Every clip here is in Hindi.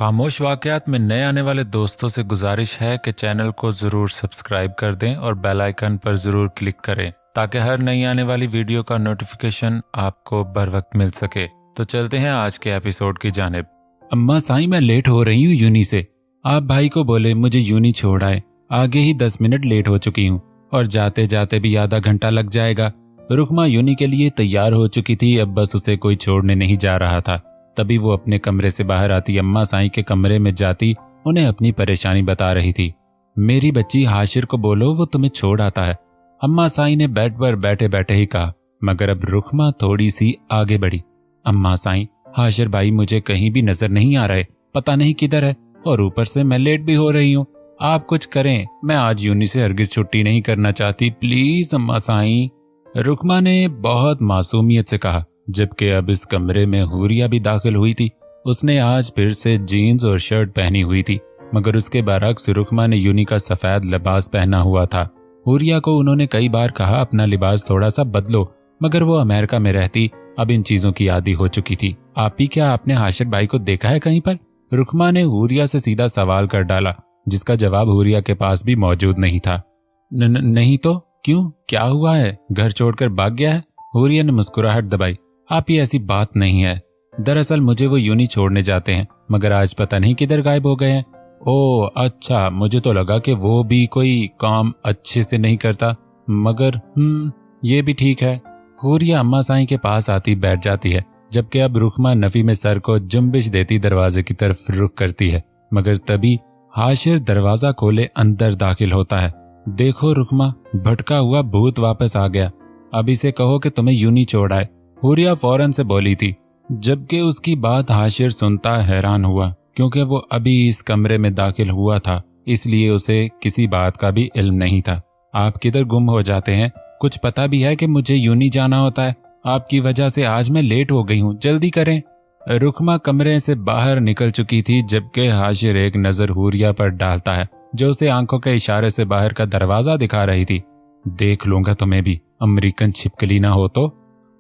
खामोश वाकयात में नए आने वाले दोस्तों से गुजारिश है कि चैनल को ज़रूर सब्सक्राइब कर दें और बेल आइकन पर ज़रूर क्लिक करें ताकि हर नई आने वाली वीडियो का नोटिफिकेशन आपको बर वक्त मिल सके। तो चलते हैं आज के एपिसोड की जानिब। अम्मा साईं, मैं लेट हो रही हूँ यूनी से। आप भाई को बोले मुझे यूनी छोड़ आए। आगे ही 10 मिनट लेट हो चुकी हूँ और जाते जाते भी आधा घंटा लग जाएगा। रुकमा यूनी के लिए तैयार हो चुकी थी, अब बस उसे कोई छोड़ने नहीं जा रहा था। तभी वो अपने कमरे से बाहर आती, अम्मा साईं के कमरे में जाती, उन्हें अपनी परेशानी बता रही थी। मेरी बच्ची, हाशिर को बोलो वो तुम्हें छोड़ आता है, अम्मा साईं ने बेड पर बैठे बैठे ही कहा। मगर अब रुकमा थोड़ी सी आगे बढ़ी। अम्मा साईं, हाशिर भाई मुझे कहीं भी नजर नहीं आ रहे, पता नहीं किधर है, और ऊपर से मैं लेट भी हो रही हूँ। आप कुछ करें, मैं आज यूनी से हरगिज छुट्टी नहीं करना चाहती, प्लीज अम्मा साईं, रुकमा ने बहुत मासूमियत से कहा। जबकि अब इस कमरे में हुरिया भी दाखिल हुई थी। उसने आज फिर से जीन्स और शर्ट पहनी हुई थी, मगर उसके बरअक्स रुकमा ने यूनी का सफेद लिबास पहना हुआ था। हुरिया को उन्होंने कई बार कहा अपना लिबास थोड़ा सा बदलो, मगर वो अमेरिका में रहती, अब इन चीजों की आदी हो चुकी थी। आप ही, क्या आपने हाशिर भाई को देखा है कहीं पर? रुकमा ने हुरिया से सीधा सवाल कर डाला, जिसका जवाब हुरिया के पास भी मौजूद नहीं था। नहीं तो क्यों, क्या हुआ है? घर छोड़कर भाग गया है? हुरिया ने मुस्कुराहट दबाई। आप ही, ऐसी बात नहीं है। दरअसल मुझे वो यूनी छोड़ने जाते हैं, मगर आज पता नहीं किधर गायब हो गए हैं। ओह अच्छा, मुझे तो लगा कि वो भी कोई काम अच्छे से नहीं करता, मगर ये भी ठीक है। हुरिया अम्मा साईं के पास आती बैठ जाती है, जबकि अब रुकमा नफी में सर को जुम्बिश देती दरवाजे की तरफ रुख करती है। मगर तभी हाशिर दरवाजा खोले अंदर दाखिल होता है। देखो रुकमा, भटका हुआ भूत वापस आ गया, अब इसे कहो कि तुम्हें यूनी छोड़ आए, हुरिया फौरन से बोली थी। जबकि उसकी बात हाशिर सुनता हैरान हुआ, क्योंकि वो अभी इस कमरे में दाखिल हुआ था, इसलिए उसे किसी बात का भी इल्म नहीं था। आप किधर गुम हो जाते हैं? कुछ पता भी है कि मुझे यूनी जाना होता है? आपकी वजह से आज मैं लेट हो गई हूँ, जल्दी करें। रुकमा कमरे से बाहर निकल चुकी थी, जबकि हाशिर एक नजर हुरिया पर डालता है, जो उसे आंखों के इशारे से बाहर का दरवाजा दिखा रही थी। देख लूंगा तुम्हें भी, अमेरिकन छिपकली ना हो तो,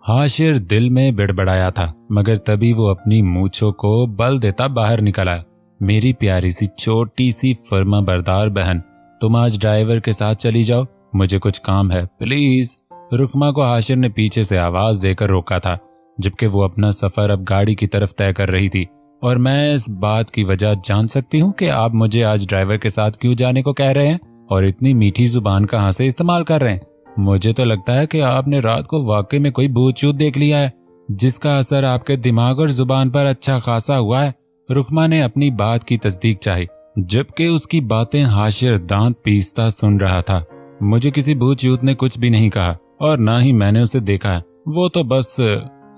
हाशिर दिल में बिड़बड़ाया था। मगर तभी वो अपनी मूंछों को बल देता बाहर निकल आया। मेरी प्यारी सी छोटी सी फर्मा बरदार बहन, तुम आज ड्राइवर के साथ चली जाओ, मुझे कुछ काम है प्लीज। रुकमा को हाशिर ने पीछे से आवाज देकर रोका था, जबकि वो अपना सफर अब गाड़ी की तरफ तय कर रही थी। और मैं इस बात की वजह जान सकती हूँ कि आप मुझे आज ड्राइवर के साथ क्यों जाने को कह रहे हैं, और इतनी मीठी जुबान कहाँ से इस्तेमाल कर रहे हैं? मुझे तो लगता है कि आपने रात को वाकई में कोई भूत चूत देख लिया है, जिसका असर आपके दिमाग और जुबान पर अच्छा खासा हुआ है। रुकमा ने अपनी बात की तस्दीक चाही, जबकि उसकी बातें हाशिर दांत पीसता सुन रहा था। मुझे किसी भूत चूत ने कुछ भी नहीं कहा, और ना ही मैंने उसे देखा है। वो तो बस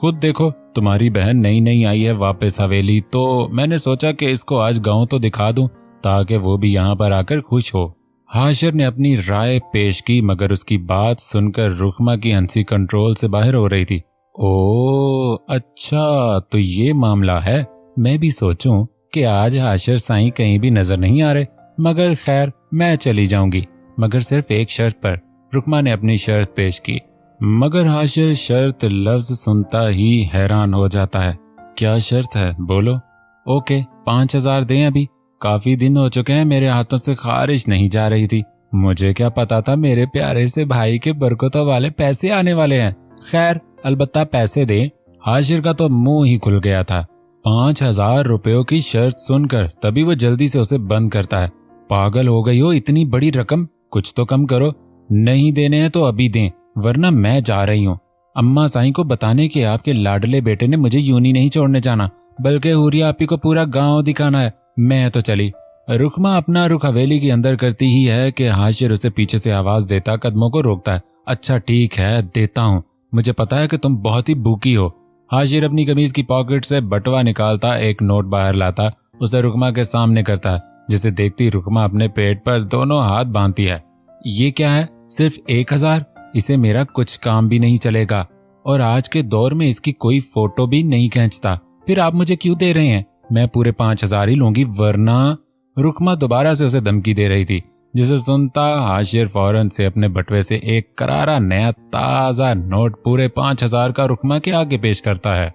खुद देखो, तुम्हारी बहन नई नई आई है वापस हवेली, तो मैंने सोचा कि इसको आज गाँव तो दिखा दूं, ताकि वो भी यहाँ पर आकर खुश हो। हाशिर ने अपनी राय पेश की, मगर उसकी बात सुनकर रुकमा की हंसी कंट्रोल से बाहर हो रही थी। ओह अच्छा, तो ये मामला है। मैं भी सोचूं कि आज हाशिर साईं कहीं भी नजर नहीं आ रहे, मगर खैर मैं चली जाऊंगी, मगर सिर्फ एक शर्त पर। रुकमा ने अपनी शर्त पेश की, मगर हाशिर शर्त लफ्ज सुनता ही हैरान हो जाता है। क्या शर्त है, बोलो। ओके, 5,000 दें, अभी काफी दिन हो चुके हैं मेरे हाथों से खारिज नहीं जा रही थी। मुझे क्या पता था मेरे प्यारे से भाई के बरकतों वाले पैसे आने वाले हैं। खैर, अलबत्ता पैसे दे। हाशिर का तो मुंह ही खुल गया था। 5,000 रुपयों की शर्त सुनकर तभी वो जल्दी से उसे बंद करता है। पागल हो गई हो, इतनी बड़ी रकम, कुछ तो कम करो। नहीं देने हैं तो अभी दें, वरना मैं जा रही हूँ अम्मा साईं को बताने कि आपके लाडले बेटे ने मुझे यूनी नहीं छोड़ने जाना, बल्कि हुरिया आपी को पूरा गाँव दिखाना है। मैं तो चली। रुकमा अपना रुख हवेली के अंदर करती ही है कि हाशिर उसे पीछे से आवाज देता कदमों को रोकता है। अच्छा ठीक है, देता हूँ, मुझे पता है कि तुम बहुत ही भूखी हो। हाशिर अपनी कमीज की पॉकेट से बटवा निकालता एक नोट बाहर लाता, उसे रुकमा के सामने करता है, जिसे देखती रुकमा अपने पेट पर दोनों हाथ बांधती है। ये क्या है, सिर्फ 1,000? इसे मेरा कुछ काम भी नहीं चलेगा, और आज के दौर में इसकी कोई फोटो भी नहीं खींचता, फिर आप मुझे क्यों दे रहे हैं? मैं पूरे 5,000 ही लूंगी, वरना। रुकमा दोबारा से उसे धमकी दे रही थी, जिसे सुनता हाशिर फौरन से अपने बटवे से एक करारा नया ताजा नोट पूरे 5,000 का रुकमा के आगे पेश करता है।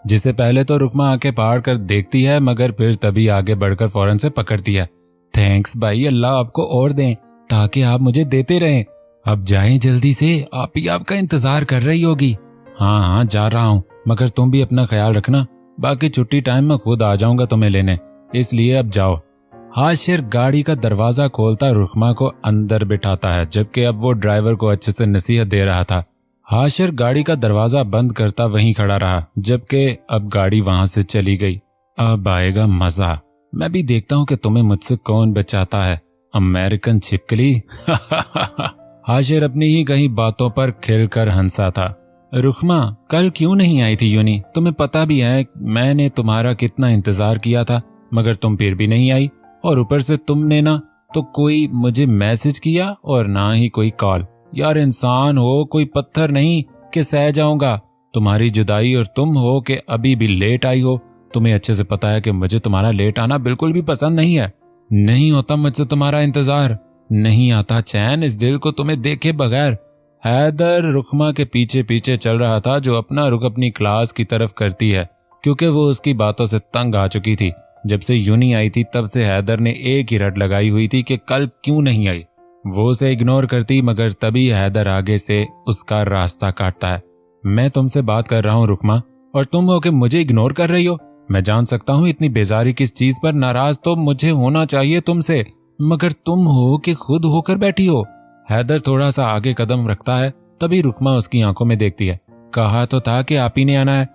जिसे पहले तो रुकमा आंखें फाड़ कर देखती है, मगर फिर तभी आगे बढ़कर फौरन से पकड़ती है। थैंक्स भाई, अल्लाह आपको और दें ताकि आप मुझे देते रहें। अब जाएं जल्दी से, आप ही आपका इंतजार कर रही होगी। हाँ हाँ जा रहा हूँ, मगर तुम भी अपना ख्याल रखना, बाकी छुट्टी टाइम में खुद आ जाऊंगा तुम्हें लेने, इसलिए अब जाओ। हाशिर गाड़ी का दरवाजा खोलता रुकमा को अंदर बिठाता है, जबकि अब वो ड्राइवर को अच्छे से नसीहत दे रहा था। हाशिर गाड़ी का दरवाजा बंद करता वहीं खड़ा रहा, जबकि अब गाड़ी वहां से चली गई। अब आएगा मजा, मैं भी देखता हूँ कि तुम्हें मुझसे कौन बचाता है, अमेरिकन छिपकली। हाशिर अपनी ही कहीं बातों पर खिलकर हंसा था। रुकमा कल क्यों नहीं आई थी यूनी? तुम्हें पता भी है मैंने तुम्हारा कितना इंतजार किया था, मगर तुम फिर भी नहीं आई। और ऊपर से तुमने ना तो कोई मुझे मैसेज किया और ना ही कोई कॉल। यार इंसान हो, कोई पत्थर नहीं कि सह जाऊंगा तुम्हारी जुदाई, और तुम हो कि अभी भी लेट आई हो। तुम्हें अच्छे से पता है कि मुझे तुम्हारा लेट आना बिल्कुल भी पसंद नहीं है। नहीं होता मुझसे तुम्हारा इंतजार, नहीं आता चैन इस दिल को तुम्हें देखे बगैर। हैदर रुकमा के पीछे पीछे चल रहा था, जो अपना रुख अपनी क्लास की तरफ करती है, क्योंकि वो उसकी बातों से तंग आ चुकी थी। जब से यूनी आई थी तब से हैदर ने एक ही रट लगाई हुई थी कि कल क्यों नहीं आई। वो उसे इग्नोर करती, मगर तभी हैदर आगे से उसका रास्ता काटता है। मैं तुमसे बात कर रहा हूँ रुकमा, और तुम हो कि मुझे इग्नोर कर रही हो। मैं जान सकता हूँ इतनी बेजारी किस चीज पर, नाराज तो मुझे होना चाहिए तुमसे, मगर तुम हो कि खुद होकर बैठी हो। हैदर थोड़ा सा आगे कदम रखता है, तभी रुकमा उसकी आंखों में देखती है। कहा तो था कि आप ही ने आना है।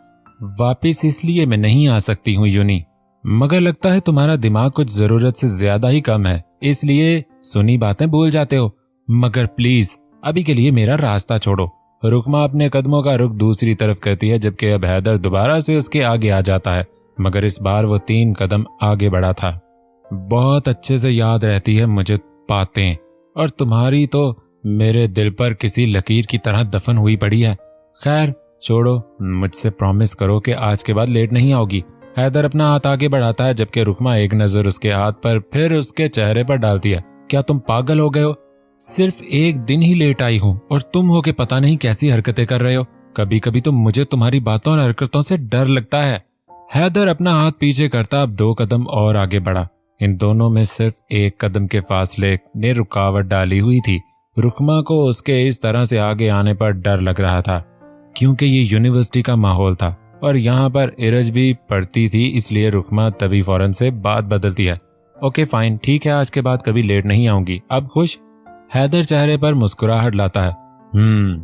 वापिस इसलिए मैं नहीं आ सकती हूँ यूनी, मगर लगता है तुम्हारा दिमाग कुछ जरूरत से ज्यादा ही कम है, इसलिए सुनी बातें भूल जाते हो। मगर प्लीज अभी के लिए मेरा रास्ता छोड़ो। रुकमा अपने कदमों का रुख दूसरी तरफ करती है, जबकि अब हैदर दोबारा से उसके आगे आ जाता है, मगर इस बार वो 3 कदम आगे बढ़ा था। बहुत अच्छे से याद रहती है मुझे बातें, और तुम्हारी तो मेरे दिल पर किसी लकीर की तरह दफन हुई पड़ी है। खैर छोड़ो, मुझसे प्रॉमिस करो कि आज के बाद लेट नहीं आओगी। हैदर अपना हाथ आगे बढ़ाता है, जबकि रुकमा एक नजर उसके हाथ पर फिर उसके चेहरे पर डालती है। क्या तुम पागल हो गए हो? सिर्फ एक दिन ही लेट आई हूँ और तुम हो के पता नहीं कैसी हरकतें कर रहे हो। कभी कभी तो मुझे तुम्हारी बातों और हरकतों से डर लगता है। हैदर अपना हाथ पीछे करता अब 2 कदम और आगे बढ़ा। इन दोनों में सिर्फ 1 कदम के फासले ने रुकावट डाली हुई थी। रुकमा को उसके इस तरह से आगे आने पर डर लग रहा था, क्योंकि ये यूनिवर्सिटी का माहौल था और यहाँ पर इरज भी पड़ती थी, इसलिए रुकमा तभी फौरन से बात बदलती है। ओके फाइन, ठीक है, आज के बाद कभी लेट नहीं आऊंगी। अब खुश? हैदर चेहरे पर मुस्कुराहट लाता है।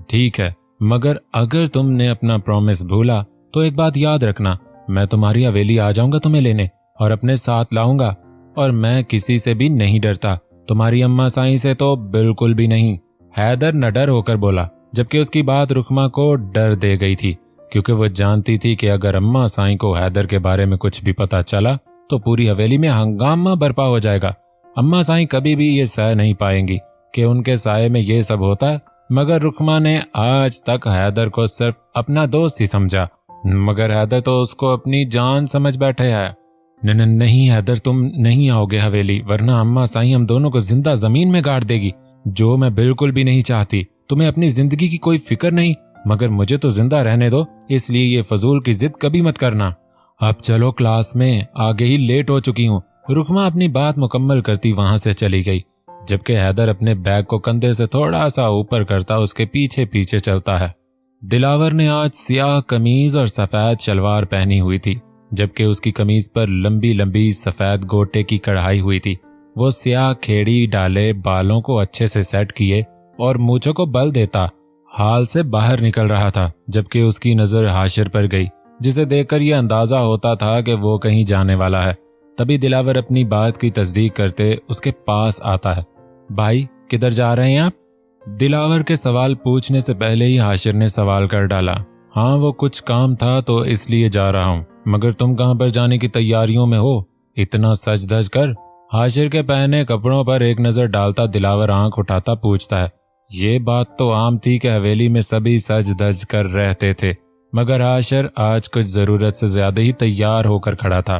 ठीक है, मगर अगर तुमने अपना प्रॉमिस भूला तो एक बात याद रखना, मैं तुम्हारी हवेली आ जाऊंगा तुम्हें लेने और अपने साथ लाऊंगा। और मैं किसी से भी नहीं डरता, तुम्हारी अम्मा साईं से तो बिल्कुल भी नहीं। हैदर नडर होकर बोला, जबकि उसकी बात रुकमा को डर दे गई थी, क्योंकि वो जानती थी कि अगर अम्मा साईं को हैदर के बारे में कुछ भी पता चला तो पूरी हवेली में हंगामा बर्पा हो जाएगा। अम्मा साईं कभी भी ये सह नहीं पाएंगी कि उनके साये में ये सब होता है। मगर रुकमा ने आज तक हैदर को सिर्फ अपना दोस्त ही समझा, मगर हैदर तो उसको अपनी जान समझ बैठे है। नहीं हैदर, तुम नहीं आओगे हवेली, वरना अम्मा साईं हम दोनों को जिंदा जमीन में गाड़ देगी, जो मैं बिल्कुल भी नहीं चाहती। तुम्हें अपनी जिंदगी की कोई फिक्र नहीं, मगर मुझे तो जिंदा रहने दो, इसलिए ये फजूल की जिद कभी मत करना। अब चलो, क्लास में आगे ही लेट हो चुकी हूँ। रुकमा अपनी बात मुकम्मल करती वहां से चली गई, जबकि हैदर अपने बैग को कंधे से थोड़ा सा ऊपर करता उसके पीछे पीछे चलता है। दिलावर ने आज स्याह कमीज और सफेद शलवार पहनी हुई थी, जबकि उसकी कमीज पर लंबी लंबी सफेद गोटे की कढ़ाई हुई थी। वो स्याह खेड़ी डाले बालों को अच्छे से सेट किए और मूंछों को बल देता हाल से बाहर निकल रहा था, जबकि उसकी नजर हाशिर पर गई, जिसे देखकर यह अंदाजा होता था कि वो कहीं जाने वाला है। तभी दिलावर अपनी बात की तस्दीक करते उसके पास आता है। भाई किधर जा रहे हैं आप? दिलावर के सवाल पूछने से पहले ही हाशिर ने सवाल कर डाला। हाँ, वो कुछ काम था तो इसलिए जा रहा हूँ, मगर तुम कहाँ पर जाने की तैयारियों में हो? इतना सज धज कर। हाशिर के पहने कपड़ों पर एक नजर डालता दिलावर आंख उठाता पूछता है। ये बात तो आम थी कि हवेली में सभी सज धज कर रहते थे, मगर हाशिर आज कुछ जरूरत से ज्यादा ही तैयार होकर खड़ा था।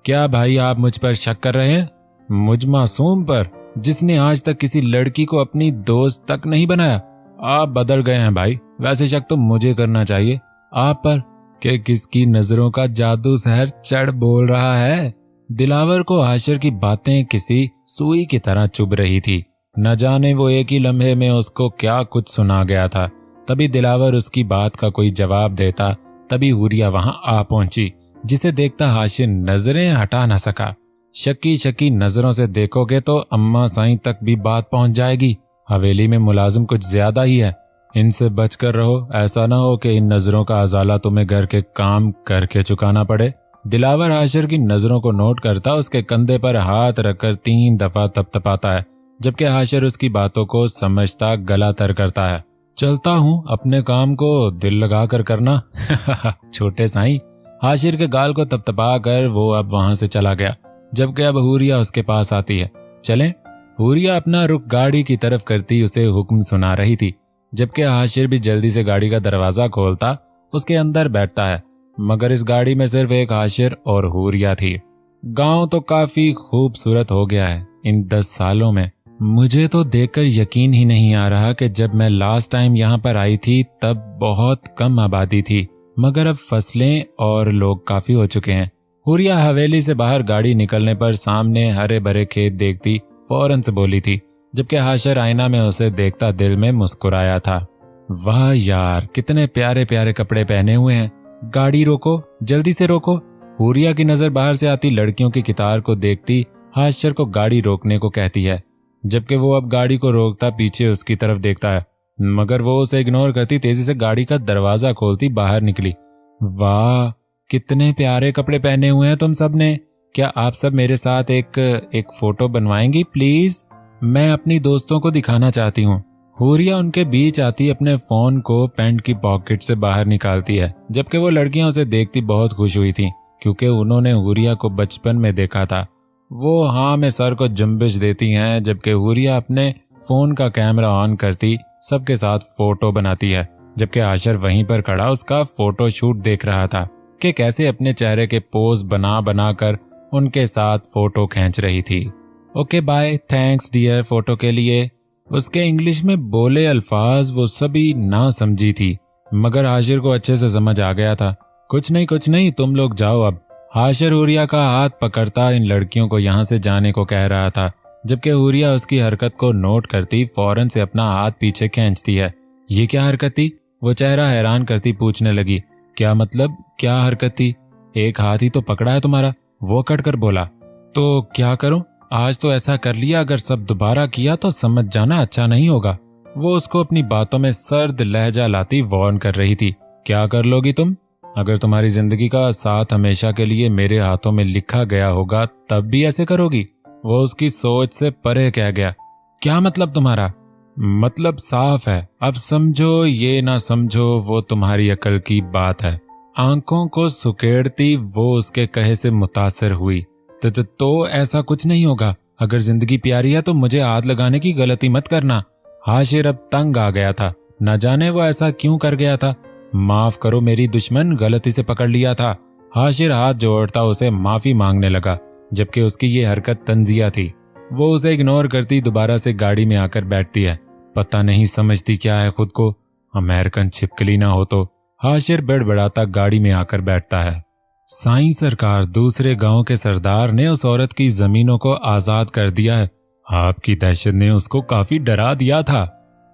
क्या भाई आप मुझ पर शक कर रहे हैं? मुझ मासूम पर, जिसने आज तक किसी लड़की को अपनी दोस्त तक नहीं बनाया? आप बदल गए हैं भाई। वैसे शक तो मुझे करना चाहिए आप पर, कि किसकी नजरों का जादू शहर चढ़ बोल रहा है। दिलावर को हाशिर की बातें किसी सुई की तरह चुभ रही थी। न जाने वो एक ही लम्हे में उसको क्या कुछ सुना गया था। तभी दिलावर उसकी बात का कोई जवाब देता, तभी हुरिया वहां आ पहुंची, जिसे देखता हाशिर नजरें हटा न सका। शक्की शक्की नजरों से देखोगे तो अम्मा साईं तक भी बात पहुंच जाएगी। हवेली में मुलाजिम कुछ ज्यादा ही है, इनसे बचकर रहो। ऐसा ना हो कि इन नजरों का अजाला तुम्हें घर के काम करके चुकाना पड़े। दिलावर हाशिर की नजरों को नोट करता उसके कंधे पर हाथ रखकर 3 दफा तपतपाता है, जबकि हाशिर उसकी बातों को समझता गला तर करता है। चलता हूँ, अपने काम को दिल लगा कर करना। छोटे साईं। हाशिर के गाल को तपतपा कर वो अब वहां से चला गया, जबकि अब हुरिया उसके पास आती है। चलें? हुरिया अपना रुख गाड़ी की तरफ करती उसे हुक्म सुना रही थी, जबकि हाशिर भी जल्दी से गाड़ी का दरवाजा खोलता उसके अंदर बैठता है। मगर इस गाड़ी में सिर्फ एक हाशिर और हुरिया थी। गांव तो काफी खूबसूरत हो गया है इन 10 सालों में। मुझे तो देखकर यकीन ही नहीं आ रहा कि जब मैं लास्ट टाइम यहाँ पर आई थी तब बहुत कम आबादी थी, मगर अब फसलें और लोग काफी हो चुके हैं। हुरिया हवेली से बाहर गाड़ी निकलने पर सामने हरे भरे खेत देखती फौरन से बोली थी, जबकि हाशिर आईना में उसे देखता दिल में मुस्कुराया था। वाह यार, कितने प्यारे प्यारे कपड़े पहने हुए हैं। गाड़ी रोको, जल्दी से रोको। हुरिया की नजर बाहर से आती लड़कियों की कितार को देखती हाशिर को गाड़ी रोकने को कहती है, जबकि वो अब गाड़ी को रोकता पीछे उसकी तरफ देखता है, मगर वो उसे इग्नोर करती तेजी से गाड़ी का दरवाजा खोलती बाहर निकली। वाह, कितने प्यारे कपड़े पहने हुए हैं तुम सब ने। क्या आप सब मेरे साथ एक फोटो बनवाएंगी प्लीज? मैं अपनी दोस्तों को दिखाना चाहती हूँ। हुरिया उनके बीच आती अपने फोन को पैंट की पॉकेट से बाहर निकालती है, जबकि वो लड़कियां उसे देखती बहुत खुश हुई थी, क्योंकि उन्होंने हुरिया को बचपन में देखा था। वो हाँ में सर को जुम्बिश देती हैं, जबकि हुरिया अपने फोन का कैमरा ऑन करती सबके साथ फोटो बनाती है, जबकि हाशिर वहीं पर खड़ा उसका फोटो शूट देख रहा था कि कैसे अपने चेहरे के पोज बना बना कर उनके साथ फोटो खींच रही थी। Okay bye, thanks dear photo के लिए। उसके इंग्लिश में बोले अल्फाज वो सभी ना समझी थी, मगर हाशिर को अच्छे से समझ आ गया था। कुछ नहीं, तुम लोग जाओ अब। हाशिर हुरिया का हाथ पकड़ता इन लड़कियों को यहाँ से जाने को कह रहा था, जबकि हुरिया उसकी हरकत को नोट करती फौरन से अपना हाथ पीछे खींचती है। ये क्या हरकत थी? वो चेहरा हैरान करती पूछने लगी। क्या मतलब, क्या हरकत थी? एक हाथ ही तो पकड़ा है तुम्हारा, वो कट कर बोला। तो क्या करूं? आज तो ऐसा कर लिया, अगर सब दोबारा किया तो समझ जाना अच्छा नहीं होगा। वो उसको अपनी बातों में सर्द लहजा लाती वार्न कर रही थी। क्या कर लोगी तुम? अगर तुम्हारी जिंदगी का साथ हमेशा के लिए मेरे हाथों में लिखा गया होगा तब भी ऐसे करोगी? वो उसकी सोच से परे कह गया। क्या मतलब तुम्हारा? मतलब साफ है, अब समझो ये ना समझो वो तुम्हारी अकल की बात है। आंखों को सुकेड़ती वो उसके कहे से मुतासिर हुई। तो ऐसा कुछ नहीं होगा। अगर जिंदगी प्यारी है तो मुझे हाथ लगाने की गलती मत करना। हाशिर अब तंग आ गया था, न जाने वो ऐसा क्यों कर गया था। माफ करो मेरी दुश्मन, गलती से पकड़ लिया था। हाशिर हाथ जोड़ता उसे माफी मांगने लगा, जबकि उसकी ये हरकत तंजिया थी। वो उसे इग्नोर करती दोबारा से गाड़ी में आकर बैठती है। पता नहीं समझती क्या है खुद को, अमेरिकन छिपकली ना हो तो। हाशिर बड़बड़ाता गाड़ी में आकर बैठता है। साईं सरकार, दूसरे गांव के सरदार ने उस औरत की जमीनों को आजाद कर दिया है। आपकी दहशत ने उसको काफी डरा दिया था।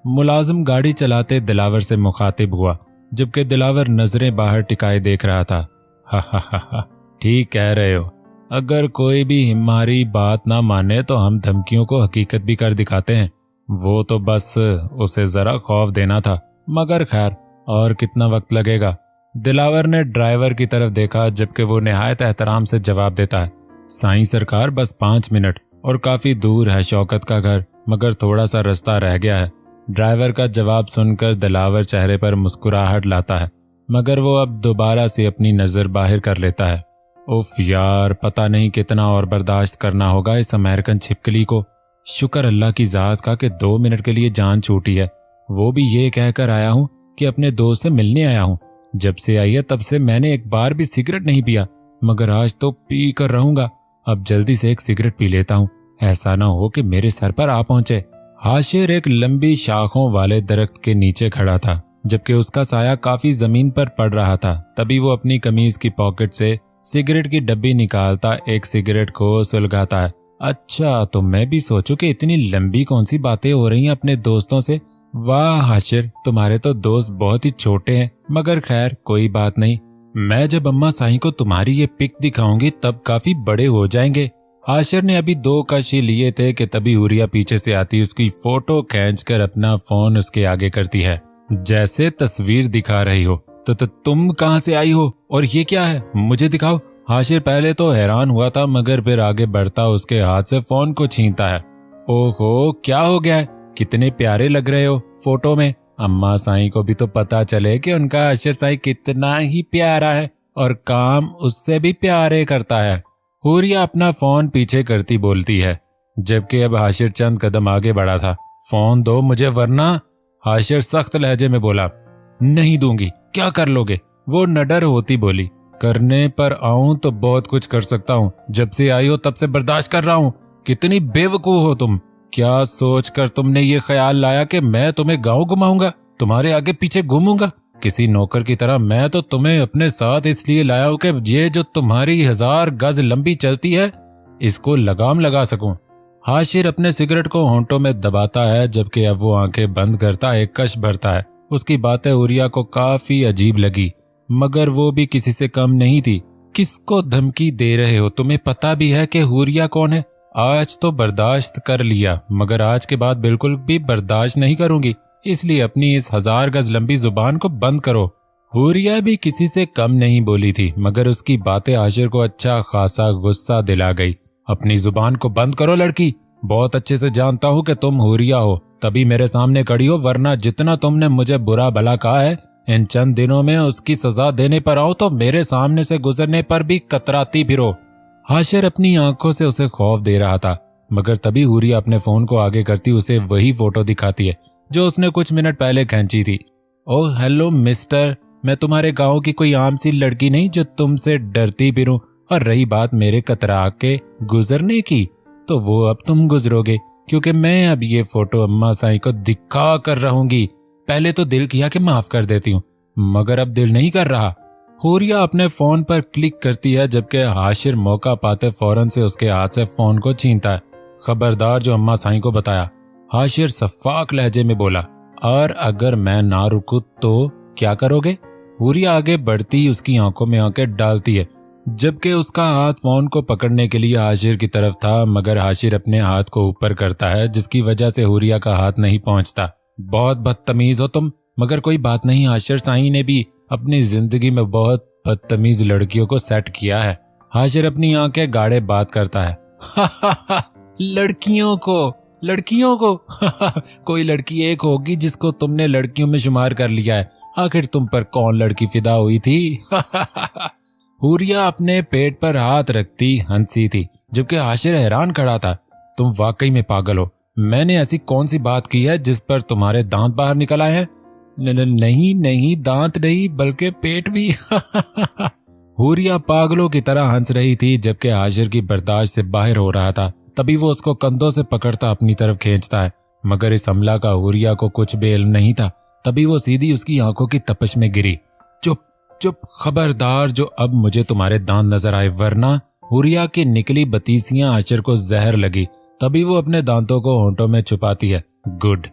मुलाजिम गाड़ी चलाते दिलावर से मुखातिब हुआ, जबकि दिलावर नजरें बाहर टिकाए देख रहा था। हा, ठीक कह रहे हो। अगर कोई भी हमारी बात ना माने तो हम धमकियों को हकीकत भी कर दिखाते हैं। वो तो बस उसे जरा खौफ देना था, मगर खैर और कितना वक्त लगेगा? दिलावर ने ड्राइवर की तरफ देखा, जबकि वो निहायत एहतराम से जवाब देता है। साईं सरकार, बस 5 मिनट और काफी दूर है शौकत का घर, मगर थोड़ा सा रास्ता रह गया है। ड्राइवर का जवाब सुनकर दिलावर चेहरे पर मुस्कुराहट लाता है, मगर वो अब दोबारा से अपनी नजर बाहर कर लेता है। उफ यार, पता नहीं कितना और बर्दाश्त करना होगा इस अमेरिकन छिपकली को। शुक्र अल्लाह की जात का कि 2 मिनट के लिए जान छूटी है, वो भी ये कहकर आया हूँ कि अपने दोस्त से मिलने आया हूँ। जब से आई है तब से मैंने एक बार भी सिगरेट नहीं पिया, मगर आज तो पी कर रहूंगा। अब जल्दी से एक सिगरेट पी लेता हूँ, ऐसा ना हो कि मेरे सर पर आ पहुंचे। हाशिर एक लंबी शाखों वाले दरख्त के नीचे खड़ा था, जबकि उसका साया काफी जमीन पर पड़ रहा था। तभी वो अपनी कमीज की पॉकेट से सिगरेट की डब्बी निकालता एक सिगरेट को सुलगाता है। अच्छा, तो मैं भी सोचूं कि इतनी लंबी कौन सी बातें हो रही हैं अपने दोस्तों से। वाह हाशिर, तुम्हारे तो दोस्त बहुत ही छोटे हैं, मगर खैर कोई बात नहीं। मैं जब अम्मा साईं को तुम्हारी ये पिक दिखाऊंगी तब काफी बड़े हो जाएंगे। हाशिर ने अभी 2 कश ही लिए थे कि तभी हुरिया पीछे से आती उसकी फोटो खींचकर अपना फोन उसके आगे करती है, जैसे तस्वीर दिखा रही हो। तो तुम कहाँ से आई हो और ये क्या है, मुझे दिखाओ। हाशिर पहले तो हैरान हुआ था, मगर फिर आगे बढ़ता उसके हाथ से फोन को छीनता है। ओहो, क्या हो गया है, कितने प्यारे लग रहे हो फोटो में। अम्मा साईं को भी तो पता चले कि उनका हाशिर साईं कितना ही प्यारा है और काम उससे भी प्यारे करता है। हुरिया अपना फोन पीछे करती बोलती है, जबकि अब हाशिर चंद कदम आगे बढ़ा था। फोन दो मुझे वरना। हाशिर सख्त लहजे में बोला, नहीं दूंगी। क्या कर लोगे, वो नडर होती बोली। करने पर आऊं तो बहुत कुछ कर सकता हूँ, जब से आई हो तब से बर्दाश्त कर रहा हूँ। कितनी बेवकूफ हो तुम, क्या सोचकर तुमने ये ख्याल लाया कि मैं तुम्हें गांव घुमाऊंगा, तुम्हारे आगे पीछे घूमूंगा किसी नौकर की तरह। मैं तो तुम्हें अपने साथ इसलिए लाया हूं कि ये जो तुम्हारी 1000 गज लंबी चलती है इसको लगाम लगा सकूं। हाशिर अपने सिगरेट को होंठों में दबाता है, जबकि अब वो आंखें बंद करता है, कश भरता है। उसकी बातें हुरिया को काफी अजीब लगी, मगर वो भी किसी से कम नहीं थी। किसको धमकी दे रहे हो, तुम्हें पता भी है कि हुरिया कौन है। आज तो बर्दाश्त कर लिया, मगर आज के बाद बिल्कुल भी बर्दाश्त नहीं करूंगी, इसलिए अपनी इस 1000 गज लंबी जुबान को बंद करो। हुरिया भी किसी से कम नहीं बोली थी, मगर उसकी बातें हाशिर को अच्छा खासा गुस्सा दिला गई। अपनी जुबान को बंद करो लड़की, बहुत अच्छे से जानता हूँ कि तुम हुरिया हो, तभी मेरे सामने खड़ी हो, वरना जितना तुमने मुझे बुरा भला कहा है इन चंद दिनों में उसकी सजा देने पर आओ तो मेरे सामने से गुजरने पर भी कतराती फिरो। हाशिर अपनी आंखों से उसे खौफ दे रहा था, मगर तभी हुरिया अपने फोन को आगे करती उसे वही फोटो दिखाती है जो उसने कुछ मिनट पहले खींची थी। ओह हेलो मिस्टर, मैं तुम्हारे गांव की कोई आम सी लड़की नहीं जो तुमसे डरती फिरूं। और रही बात मेरे कतरा के गुजरने की, तो वो अब तुम गुजरोगे, क्योंकि मैं अब ये फोटो अम्मा साईं को दिखा कर रहूंगी। पहले तो दिल किया कि माफ कर देती हूँ, मगर अब दिल नहीं कर रहा। हुरिया अपने फोन पर क्लिक करती है, जबकि हाशिर मौका पाते फौरन से उसके हाथ से फोन को छीनता है। खबरदार जो अम्मा साईं को बताया, हाशिर सफाक लहजे में बोला। और अगर मैं ना रुकूं तो क्या करोगे। हुरिया आगे बढ़ती उसकी आंखों में आंखें डालती है, जबकि उसका हाथ फोन को पकड़ने के लिए हाशिर की तरफ था, मगर हाशिर अपने हाथ को ऊपर करता है, जिसकी वजह से हुरिया का हाथ नहीं पहुंचता। बहुत बदतमीज हो तुम, मगर कोई बात नहीं, हाशिर साईं ने भी अपनी जिंदगी में बहुत बदतमीज लड़कियों को सेट किया है। हाशिर अपनी आंखें गाड़े बात करता है। लड़कियों को कोई लड़की एक होगी जिसको तुमने लड़कियों में शुमार कर लिया है। आखिर तुम पर कौन लड़की फिदा हुई थी। हुरिया अपने पेट पर हाथ रखती हंसी थी, जबकि हाशिर हैरान खड़ा था। तुम वाकई में पागल हो, मैंने ऐसी कौन सी बात की है जिस पर तुम्हारे दांत बाहर निकल आए हैं। नहीं, दांत नहीं बल्कि पेट भी। हुरिया पागलों की तरह हंस रही थी, जबकि हाशिर की बर्दाश्त से बाहर हो रहा था। तभी वो उसको कंधों से पकड़ता अपनी तरफ खींचता है, मगर इस हमला का हुरिया को कुछ भी इल्म नहीं था। तभी वो सीधी उसकी आंखों की तपश में गिरी। चुप, खबरदार जो अब मुझे तुम्हारे दांत नजर आए, वरना। हुरिया की निकली बतीसियां हाशिर को जहर लगी। तभी वो अपने दांतों को होंठों में छुपाती है। गुड,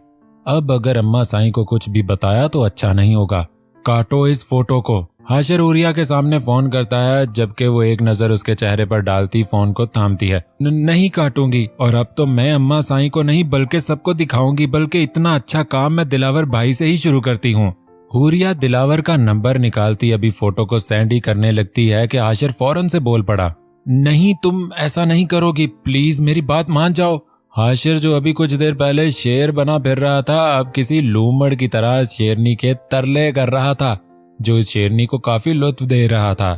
अब अगर अम्मा साईं को कुछ भी बताया तो अच्छा नहीं होगा। काटो इस फोटो को। हाशिर हुरिया के सामने फोन करता है, जबकि वो एक नजर उसके चेहरे पर डालती फोन को थामती है। नहीं काटूंगी, और अब तो मैं अम्मा साईं को नहीं बल्कि सबको दिखाऊंगी, बल्कि इतना अच्छा काम मैं दिलावर भाई से ही शुरू करती हूँ। हुरिया दिलावर का नंबर निकालती अभी फोटो को सेंड ही करने लगती है कि हाशिर फौरन से बोल पड़ा, नहीं तुम ऐसा नहीं करोगी, प्लीज मेरी बात मान जाओ। हाशिर जो अभी कुछ देर पहले शेर बना फिर रहा था, अब किसी लूमड़ की तरह शेरनी के तरले कर रहा था, जो इस शेरनी को काफी लुत्फ दे रहा था,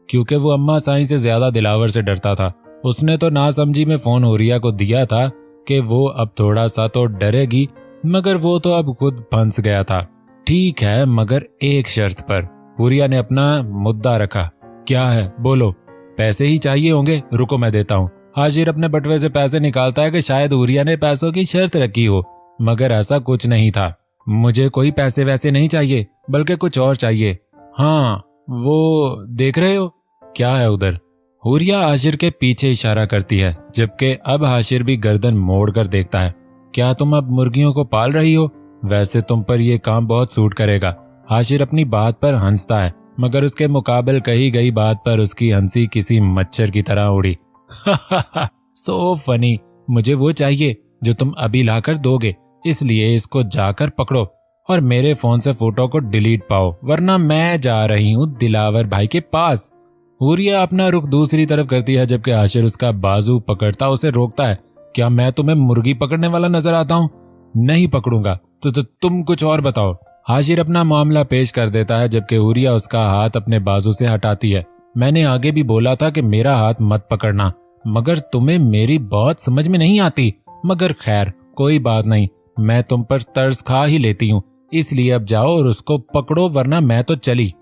क्योंकि वो अम्मा साईं से ज्यादा दिलावर से डरता था। उसने तो नासमझी में फोन हुरिया को दिया था कि वो अब थोड़ा सा तो डरेगी, मगर वो तो अब खुद फंस गया था। ठीक है, मगर एक शर्त पर। हुरिया ने अपना मुद्दा रखा। क्या है, बोलो। पैसे ही चाहिए होंगे, रुको मैं देता हूँ। हाशिर अपने बटुए से पैसे निकालता है कि शायद हुरिया ने पैसों की शर्त रखी हो, मगर ऐसा कुछ नहीं था। मुझे कोई पैसे वैसे नहीं चाहिए, बल्कि कुछ और चाहिए। हाँ, वो देख रहे हो क्या है उधर? हुरिया हाशिर के पीछे इशारा करती है, जबकि अब हाशिर भी गर्दन मोड़कर देखता है। क्या तुम अब मुर्गियों को पाल रही हो? वैसे तुम पर यह काम बहुत सूट करेगा। हाशिर अपनी बात पर हंसता है, मगर उसके मुकाबले कही गई बात पर उसकी हंसी किसी मच्छर की तरह उड़ी। So funny. मुझे वो चाहिए जो तुम अभी लाकर दोगे, इसलिए इसको जाकर पकड़ो और मेरे फोन से फोटो को डिलीट पाओ, वरना मैं जा रही हूँ दिलावर भाई के पास। हुरिया अपना रुख दूसरी तरफ करती है, जबकि हाशिर उसका बाजू पकड़ता उसे रोकता है। क्या मैं तुम्हें मुर्गी पकड़ने वाला नजर आता हूँ? नहीं पकड़ूंगा तो तुम कुछ और बताओ। हाशिर अपना मामला पेश कर देता है, जबकि हुरिया उसका हाथ अपने बाजू से हटाती है। मैंने आगे भी बोला था कि मेरा हाथ मत पकड़ना, मगर तुम्हें मेरी बात समझ में नहीं आती। मगर खैर कोई बात नहीं, मैं तुम पर तरस खा ही लेती हूँ, इसलिए अब जाओ और उसको पकड़ो, वरना मैं तो चली।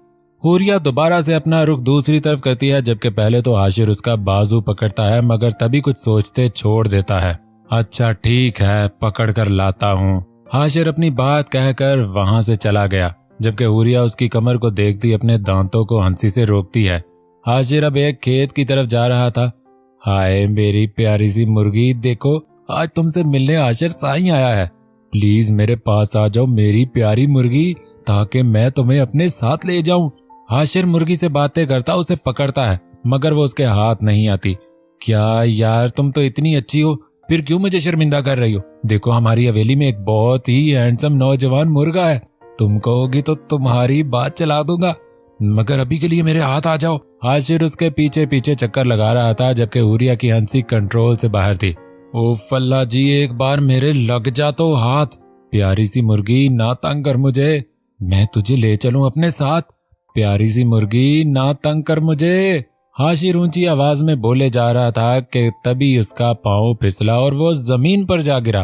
हुरिया दोबारा से अपना रुख दूसरी तरफ करती है, जबकि पहले तो हाशिर उसका बाजू पकड़ता है, मगर तभी कुछ सोचते छोड़ देता है। अच्छा ठीक है, पकड़ कर लाता हूँ। हाशिर अपनी बात कहकर वहां से चला गया, जबकि हुरिया उसकी कमर को देखती अपने दांतों को हंसी से रोकती है। हाशिर अब एक खेत की तरफ जा रहा था। हाय मेरी प्यारी सी मुर्गी, देखो आज तुमसे मिलने हाशिर साईं आया है। प्लीज मेरे पास आ जाओ मेरी प्यारी मुर्गी, ताकि मैं तुम्हें अपने साथ ले जाऊं। हाशिर मुर्गी से बातें करता उसे पकड़ता है, मगर वो उसके हाथ नहीं आती। क्या यार, तुम तो इतनी अच्छी हो, फिर क्यों मुझे शर्मिंदा कर रही हो? देखो हमारी हवेली में एक बहुत ही हैंडसम नौजवान मुर्गा है, तुम कहोगी तो तुम्हारी बात चला दूंगा, मगर अभी के लिए मेरे हाथ आ जाओ। हाशिर उसके पीछे पीछे चक्कर लगा रहा था, जबकि हुरिया की हंसी कंट्रोल से बाहर थी। ओ फल्ला जी, एक बार मेरे लग जा तो हाथ। प्यारी सी मुर्गी ना तंग कर मुझे, मैं तुझे ले चलूं अपने साथ। प्यारी सी मुर्गी ना तंग कर मुझे। हाशिर ऊंची आवाज में बोले जा रहा था कि तभी उसका पांव फिसला और वो जमीन पर जा गिरा।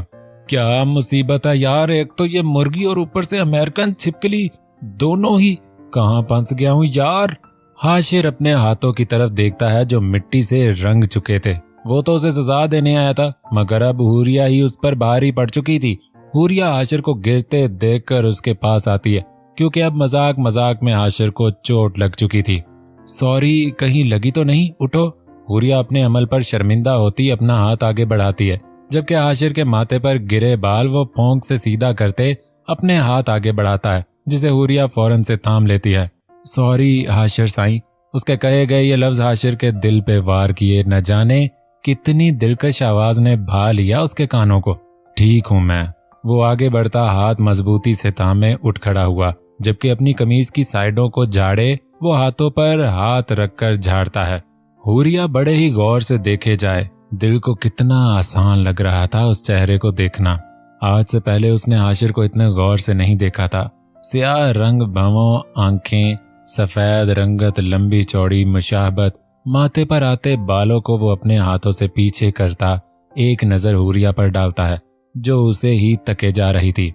क्या मुसीबत है यार, एक तो ये मुर्गी और ऊपर से अमेरिकन छिपकली, दोनों ही। कहाँ फंस गया हूँ यार। हाशिर अपने हाथों की तरफ देखता है जो मिट्टी से रंग चुके थे। वो तो उसे सजा देने आया था, मगर अब हुरिया ही उस पर भारी पड़ चुकी थी। हुरिया हाशिर को गिरते देखकर उसके पास आती है, क्योंकि अब मजाक मजाक में हाशिर को चोट लग चुकी थी। सॉरी, कहीं लगी तो नहीं? उठो। हुरिया अपने अमल पर शर्मिंदा होती अपना हाथ आगे बढ़ाती है, जबकि हाशिर के माथे पर गिरे बाल वो पोंक से सीधा करते अपने हाथ आगे बढ़ाता है, जिसे हुरिया फौरन से थाम लेती है। सॉरी हाशिर साईं। उसके कहे गए ये लफ्ज हाशिर के दिल पे वार किए, न जाने कितनी दिलकश आवाज ने भा लिया उसके कानों को। ठीक हूं मैं। वो आगे बढ़ता हाथ मजबूती से थामे उठ खड़ा हुआ, जबकि अपनी कमीज की साइडों को झाड़े वो हाथों पर हाथ रखकर झाड़ता है। हुरिया बड़े ही गौर से देखे जाए, दिल को कितना आसान लग रहा था उस चेहरे को देखना। आज से पहले उसने हाशिर को इतने गौर से नहीं देखा था। स्याह रंग भवों आंखें, सफेद रंगत, लंबी चौड़ी मुशाहबत, माथे पर आते बालों को वो अपने हाथों से पीछे करता एक नजर हुरिया पर डालता है, जो उसे ही तके जा रही थी।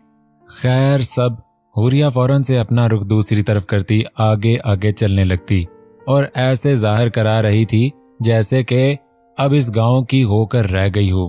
खैर सब। हुरिया फौरन से अपना रुख दूसरी तरफ करती आगे आगे चलने लगती और ऐसे जाहिर करा रही थी जैसे कि अब इस गांव की होकर रह गई हो।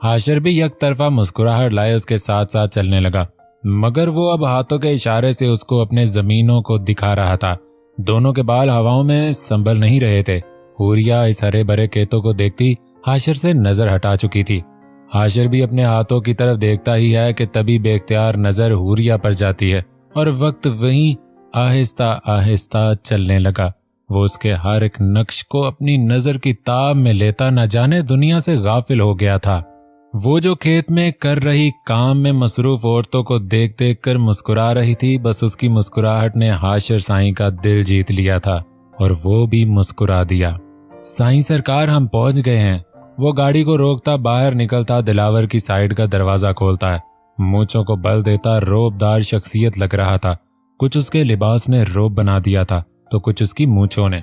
हाशिर भी एक तरफा मुस्कुराहट लाए उसके साथ साथ चलने लगा, मगर वो अब हाथों के इशारे से उसको अपने जमीनों को दिखा रहा था। दोनों के बाल हवाओं में संभल नहीं रहे थे। हुरिया इस हरे भरे खेतों को देखती हाशिर से नजर हटा चुकी थी। हाशिर भी अपने हाथों की तरफ देखता ही है कि तभी बेख्तियार नजर हुरिया पर जाती है और वक्त वहीं आहिस्ता आहिस्ता चलने लगा। वो उसके हर एक नक्श को अपनी नजर की ताब में लेता न जाने दुनिया से गाफिल हो गया था। वो जो खेत में कर रही काम में मसरूफ औरतों को देख देख कर मुस्कुरा रही थी, बस उसकी मुस्कुराहट ने हाशिर साईं का दिल जीत लिया था और वो भी मुस्कुरा दिया। साईं सरकार, हम पहुंच गए हैं। वो गाड़ी को रोकता बाहर निकलता दिलावर की साइड का दरवाजा खोलता है। मूंछों को बल देता रोबदार शख्सियत लग रहा था। कुछ उसके लिबास ने रोब बना दिया था तो कुछ उसकी मूंछों ने।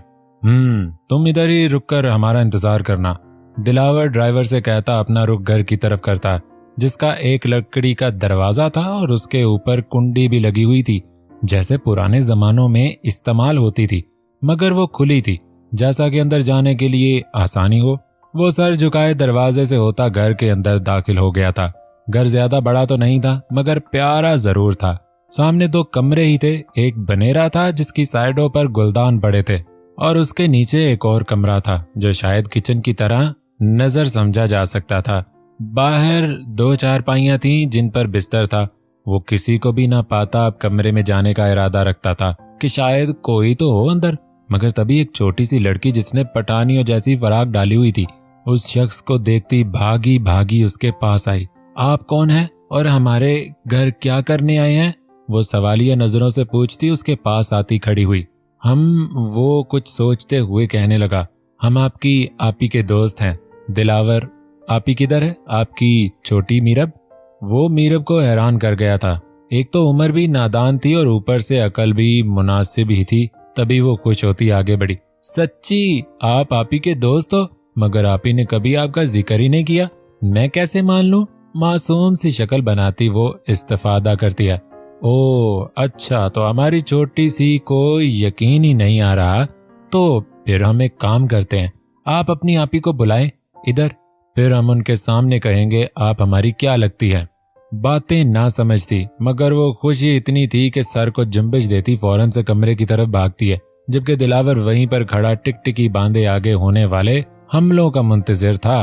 तुम इधर ही रुककर हमारा इंतजार करना, दिलावर ड्राइवर से कहता अपना रुख घर की तरफ करता, जिसका एक लकड़ी का दरवाजा था और उसके ऊपर कुंडी भी लगी हुई थी, जैसे पुराने जमानों में इस्तेमाल होती थी, मगर वो खुली थी जैसा कि अंदर जाने के लिए आसानी हो। वो सर झुकाए दरवाजे से होता घर के अंदर दाखिल हो गया था। घर ज्यादा बड़ा तो नहीं था मगर प्यारा जरूर था। सामने 2 कमरे ही थे, एक बनेरा था जिसकी साइडों पर गुलदान पड़े थे और उसके नीचे एक और कमरा था जो शायद किचन की तरह नजर समझा जा सकता था। बाहर 2 चारपाइयां थीं जिन पर बिस्तर था। वो किसी को भी ना पाता अब कमरे में जाने का इरादा रखता था कि शायद कोई तो हो अंदर, मगर तभी एक छोटी सी लड़की जिसने पठानियों जैसी फराक डाली हुई थी उस शख्स को देखती भागी भागी उसके पास आई। आप कौन हैं और हमारे घर क्या करने आए हैं? वो सवालिया नजरों से पूछती उसके पास आती खड़ी हुई। वो कुछ सोचते हुए कहने लगा, हम आपकी आपी के दोस्त हैं दिलावर। आपी किधर है? आपकी छोटी मीरब? वो मीरब को हैरान कर गया था। एक तो उम्र भी नादान थी और ऊपर से अकल भी मुनासिब ही थी। तभी वो खुश होती आगे बढ़ी। सच्ची आप आपी के दोस्त हो? मगर आपी ने कभी आपका जिक्र ही नहीं किया, मैं कैसे मान लूं? मासूम सी शक्ल बनाती वो इस्तिफादा करती है। ओ अच्छा, तो हमारी छोटी सी को यकीन ही नहीं आ रहा। तो फिर हम एक काम करते हैं, आप अपनी आपी को बुलाएं इधर, फिर हम उनके सामने कहेंगे आप हमारी क्या लगती है। बातें ना समझती मगर वो खुशी इतनी थी कि सर को जुम्बिश देती फौरन से कमरे की तरफ भागती है, जबकि दिलावर वहीं पर खड़ा टिकटिकी बांधे आगे होने वाले हमलों का मुंतजिर था।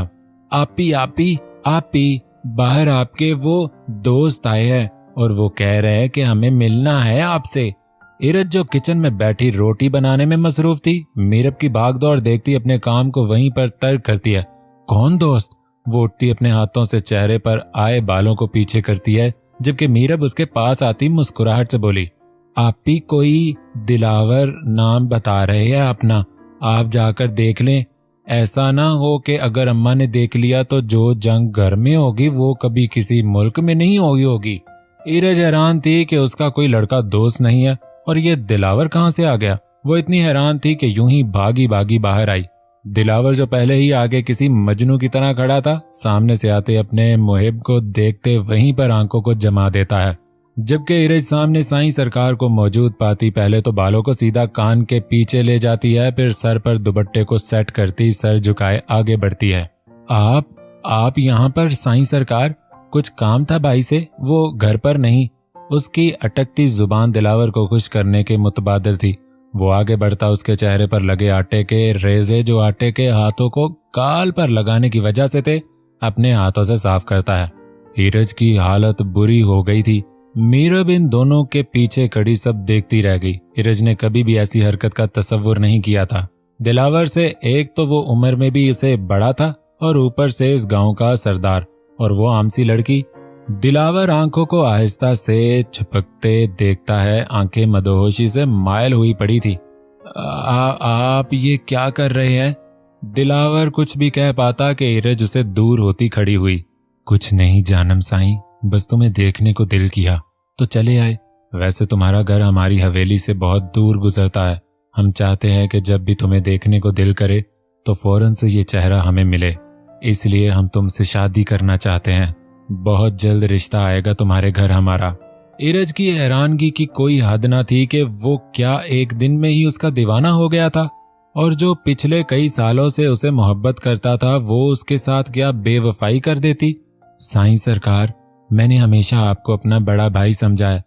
आपी आपी आपी, बाहर आपके वो दोस्त आए हैं और वो कह रहे हैं कि हमें मिलना है आपसे। इरज जो किचन में बैठी रोटी बनाने में मसरूफ थी, मीरब की भागदौड़ देखती अपने काम को वहीं पर तर्क करती है। कौन दोस्त? वो उठती अपने हाथों से चेहरे पर आए बालों को पीछे करती है, जबकि मीरब उसके पास आती मुस्कुराहट से बोली, आपी कोई दिलावर नाम बता रहे हैं अपना, आप जाकर देख लें। ऐसा ना हो कि अगर अम्मा ने देख लिया तो जो जंग घर में होगी वो कभी किसी मुल्क में नहीं होगी। इरज हैरान थी कि उसका कोई लड़का दोस्त नहीं है और ये दिलावर कहाँ से आ गया। वो इतनी हैरान थी कि यूं ही भागी भागी बाहर आई। दिलावर जो पहले ही आगे किसी मजनू की तरह खड़ा था, सामने से आते अपने मुहिब को देखते वहीं पर आंखों को जमा देता है, जबकि इरज सामने साईं सरकार को मौजूद पाती पहले तो बालों को सीधा कान के पीछे ले जाती है, फिर सर पर दुपट्टे को सेट करती सर झुकाए आगे बढ़ती है। आप यहाँ पर साईं सरकार? कुछ काम था भाई से, वो घर पर नहीं। उसकी अटकती जुबान दिलावर को खुश करने के मुतबादिल थी। वो आगे बढ़ता उसके चेहरे पर लगे आटे के रेजे जो आटे के हाथों को गाल पर लगाने की वजह से थे, अपने हाथों से साफ करता है। ईरज की हालत बुरी हो गई थी। मीरब इन दोनों के पीछे खड़ी सब देखती रह गई। ईरज ने कभी भी ऐसी हरकत का तसव्वुर नहीं किया था। दिलावर से एक तो वो उम्र में भी इसे बड़ा था और ऊपर से इस गांव का सरदार, और वो आमसी लड़की। दिलावर आंखों को आहिस्ता से झपकते देखता है, आंखें मदहोशी से मायल हुई पड़ी थी। आप ये क्या कर रहे हैं? दिलावर कुछ भी कह पाता कि इरज उसे दूर होती खड़ी हुई। कुछ नहीं जानम साईं, बस तुम्हें देखने को दिल किया तो चले आए। वैसे तुम्हारा घर हमारी हवेली से बहुत दूर गुजरता है। हम चाहते हैं कि जब भी तुम्हें देखने को दिल करे तो फौरन से ये चेहरा हमें मिले, इसलिए हम तुमसे शादी करना चाहते हैं। बहुत जल्द रिश्ता आएगा तुम्हारे घर हमारा। इरज की हैरानगी की कोई हद ना थी कि वो क्या एक दिन में ही उसका दीवाना हो गया था, और जो पिछले कई सालों से उसे मोहब्बत करता था वो उसके साथ क्या बेवफाई कर देती। साईं सरकार, मैंने हमेशा आपको अपना बड़ा भाई समझा है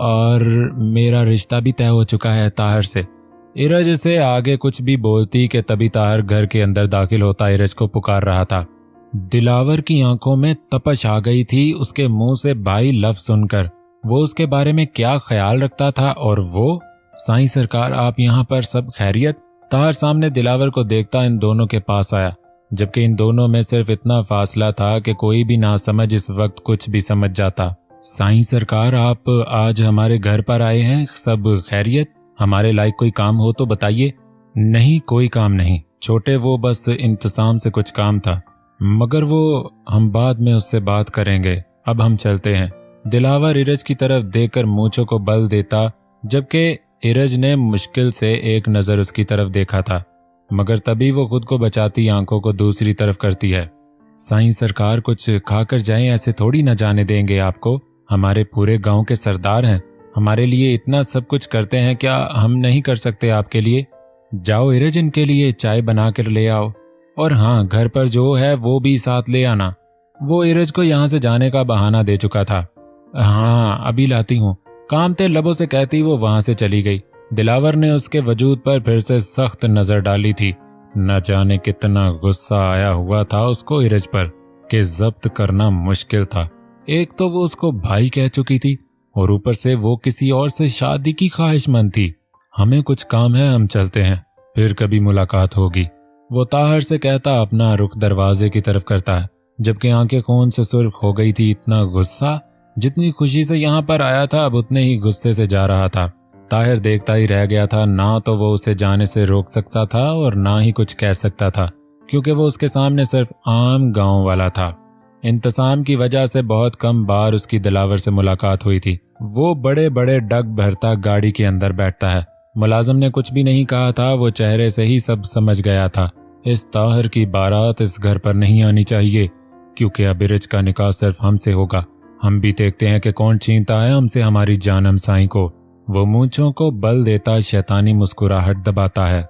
और मेरा रिश्ता भी तय हो चुका है ताहर से। इरज से आगे कुछ भी बोलती कि तभी ताहर घर के अंदर दाखिल होता इरज को पुकार रहा था। दिलावर की आंखों में तपश आ गई थी उसके मुंह से भाई लफ्ज सुनकर। वो उसके बारे में क्या ख्याल रखता था, और वो, साईं सरकार आप यहाँ पर सब खैरियत? ताहर सामने दिलावर को देखता इन दोनों के पास आया, जबकि इन दोनों में सिर्फ इतना फासला था कि कोई भी ना समझ इस वक्त कुछ भी समझ जाता। साईं सरकार आप आज हमारे घर पर आए हैं, सब खैरियत? हमारे लायक कोई काम हो तो बताइए। नहीं, कोई काम नहीं छोटे, वो बस इंतजाम से कुछ काम था, मगर वो हम बाद में उससे बात करेंगे, अब हम चलते हैं। दिलावर इरज की तरफ देखकर मूंछों को बल देता, जबकि इरज ने मुश्किल से एक नजर उसकी तरफ देखा था, मगर तभी वो खुद को बचाती आंखों को दूसरी तरफ करती है। साईं सरकार कुछ खाकर जाएं, ऐसे थोड़ी न जाने देंगे आपको। हमारे पूरे गांव के सरदार हैं, हमारे लिए इतना सब कुछ करते हैं, क्या हम नहीं कर सकते आपके लिए? जाओ इरज, इनके लिए चाय बना कर ले आओ, और हाँ, घर पर जो है वो भी साथ ले आना। वो इरज को यहाँ से जाने का बहाना दे चुका था। हाँ अभी लाती हूँ, कामते लबों से कहती वो वहां से चली गई। दिलावर ने उसके वजूद पर फिर से सख्त नजर डाली थी। न जाने कितना गुस्सा आया हुआ था उसको इरज पर कि जब्त करना मुश्किल था। एक तो वो उसको भाई कह चुकी थी और ऊपर से वो किसी और से शादी की ख्वाहिशमंद थी। हमें कुछ काम है, हम चलते हैं, फिर कभी मुलाकात होगी, वो ताहर से कहता अपना रुख दरवाजे की तरफ करता है, जबकि आंखें खून से सुर्ख हो गई थी। इतना गुस्सा जितनी खुशी से यहाँ पर आया था अब उतने ही गुस्से से जा रहा था। ताहिर देखता ही रह गया था। ना तो वो उसे जाने से रोक सकता था और ना ही कुछ कह सकता था, क्योंकि वो उसके सामने सिर्फ आम गांव वाला था। इंतजाम की वजह से बहुत कम बार उसकी दिलावर से मुलाकात हुई थी। वो बड़े बड़े डग भरता गाड़ी के अंदर बैठता है। मुलाजिम ने कुछ भी नहीं कहा था, वो चेहरे से ही सब समझ गया था। इस ताहिर की बारात इस घर पर नहीं आनी चाहिए, क्योंकि अब इरज का निकाह सिर्फ हमसे होगा। हम भी देखते हैं कि कौन छीनता है हमसे हमारी जान हमसाई को। वो मूंछों को बल देता शैतानी मुस्कुराहट दबाता है।